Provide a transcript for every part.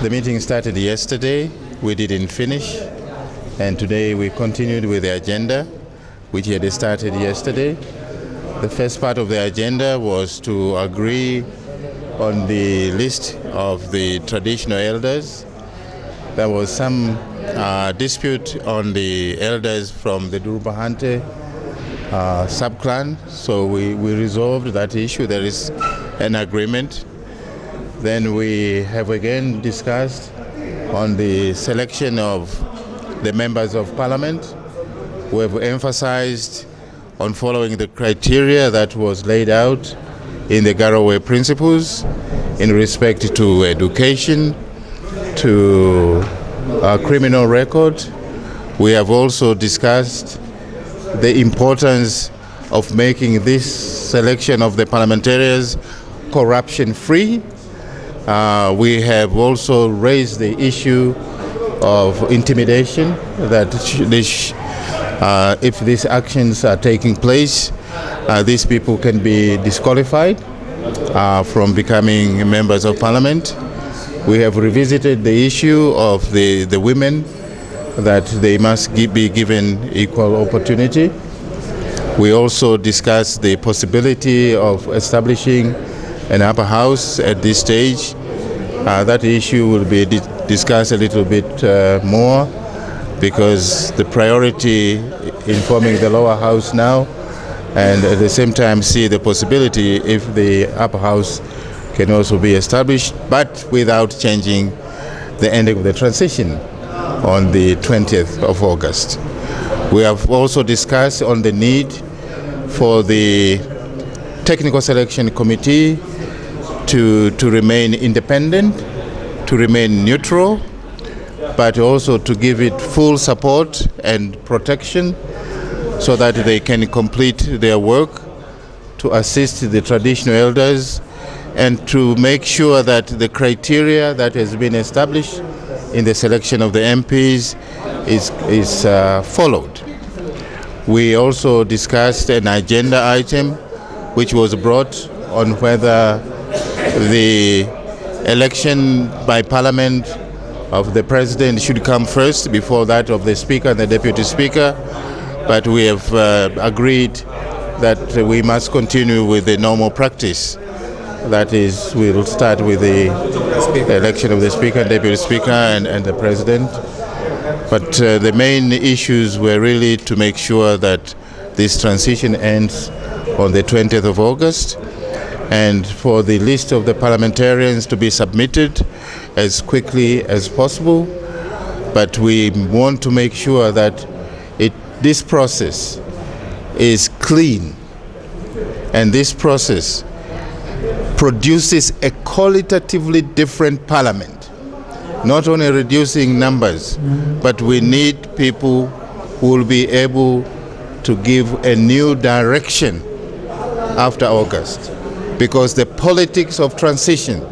The meeting started yesterday. We didn't finish. And today we continued with the agenda, which had started yesterday. The first part of the agenda was to agree on the list of the traditional elders. There was some dispute on the elders from the Durubahante sub-clan, so we resolved that issue. There is an agreement. Then we have again discussed on the selection of the members of parliament. We have emphasized on following the criteria that was laid out in the JARAA'ID principles in respect to education, to criminal record. We have also discussed the importance of making this selection of the parliamentarians corruption-free. We have also raised the issue of intimidation, that if these actions are taking place, these people can be disqualified from becoming members of parliament. We have revisited the issue of the women, that they must be given equal opportunity. We also discussed the possibility of establishing an upper house at this stage. That issue will be discussed a little bit more, because the priority in forming the lower house now, and at the same time see the possibility if the upper house can also be established, but without changing the ending of the transition on the 20th of August. We have also discussed on the need for the Technical Selection Committee to remain independent, to remain neutral, but also to give it full support and protection so that they can complete their work, to assist the traditional elders, and to make sure that the criteria that has been established in the selection of the MPs is followed. We also discussed an agenda item which was brought on whether the election by parliament of the president should come first before that of the speaker and the deputy speaker, but we have agreed that we must continue with the normal practice. That is, we'll start with the election of the speaker, deputy speaker, and the president. But the main issues were really to make sure that this transition ends on the 20th of August, and for the list of the parliamentarians to be submitted as quickly as possible. But we want to make sure that this process is clean, and this process produces a qualitatively different parliament. Not only reducing numbers, but we need people who will be able to give a new direction after August, because the politics of transition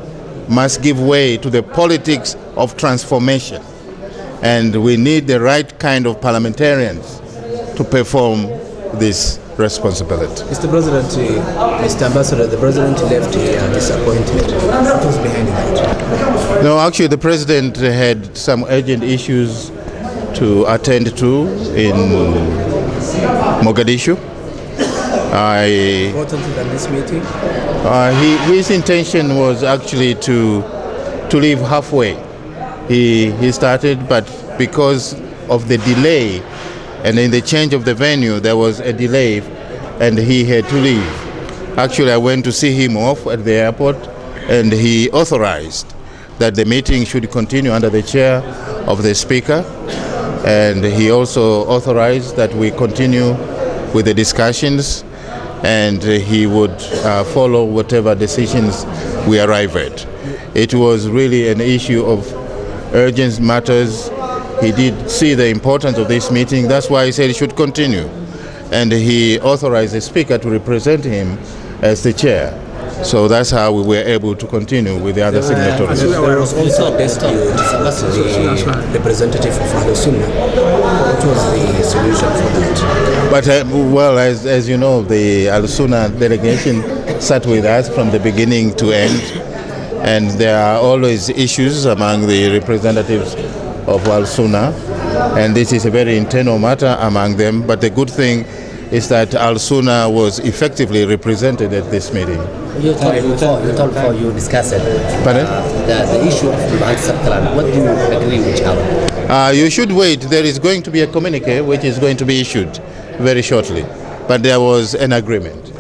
must give way to the politics of transformation. And we need the right kind of parliamentarians to perform this responsibility. Mr. President, Mr. Ambassador, the President left here disappointed. What was behind that? No, actually the President had some urgent issues to attend to in Mogadishu. Important than this meeting? His intention was actually to leave halfway. He started, but because of the delay and in the change of the venue, there was a delay and he had to leave. Actually, I went to see him off at the airport, and he authorized that the meeting should continue under the chair of the speaker, and he also authorized that we continue with the discussions, and he would follow whatever decisions we arrive at. It was really an issue of urgent matters. He did see the importance of this meeting. That's why he said it should continue. And he authorized the speaker to represent him as the chair. So that's how we were able to continue with the other signatories. There was also a dispute with the representative of Al-Sunnah. What was the solution for that? But, well, as you know, the Al-Sunnah delegation sat with us from the beginning to end. and there are always issues among the representatives of Al Sunna, and this is a very internal matter among them. But the good thing is that Al Sunna was effectively represented at this meeting. You told before you discussed it. Pardon? The issue of the subclan. What do you agree with each other? You should wait. There is going to be a communique which is going to be issued very shortly, but there was an agreement.